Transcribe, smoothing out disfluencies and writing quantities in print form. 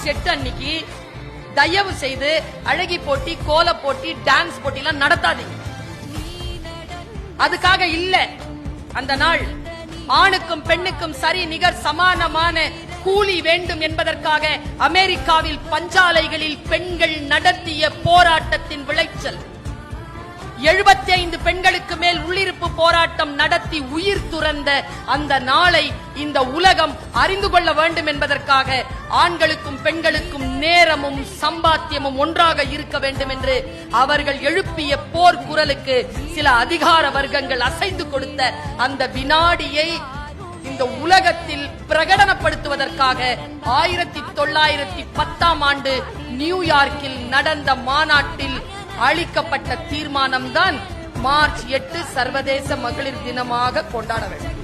March 8 அன்னைக்கு தயவு செய்து அழகி போட்டி, கோல போட்டி, டான்ஸ் போட்டி எல்லாம் நடத்தாதீங்க. அதுக்காக இல்ல அந்த நாள். ஆணுக்கும் பெண்ணுக்கும் சரி நிகர் சமானமான கூலி வேண்டும் என்பதற்காக அமெரிக்காவில் பஞ்சாலைகளில் பெண்கள் நடத்திய போராட்டத்தின் விளைச்சல். 75 பெண்களுக்கு மேல் உள்ளிருப்பு போராட்டம் நடத்தி உயிர் துறந்த அந்த நாளை இந்த உலகம் அறிந்து கொள்ள வேண்டும் என்பதற்காக ஆண்களுக்கும் பெண்களுக்கும் நேரமும் சம்பாத்தியமும் ஒன்றாக இருக்க வேண்டும் என்று அவர்கள் எழுப்பிய போர் குரலுக்கு சில அதிகார வர்க்கங்கள் அசைந்து கொடுத்த அந்த வினாடியை இந்த உலகத்தில் பிரகடனப்படுத்துவதற்காக 1910 ஆண்டு நியூயார்க்கில் நடந்த மாநாட்டில் அளிக்கப்பட்ட தீர்மானம்தான் மார்ச் 8 சர்வதேச மகளிர் தினமாக கொண்டாட வேண்டும்.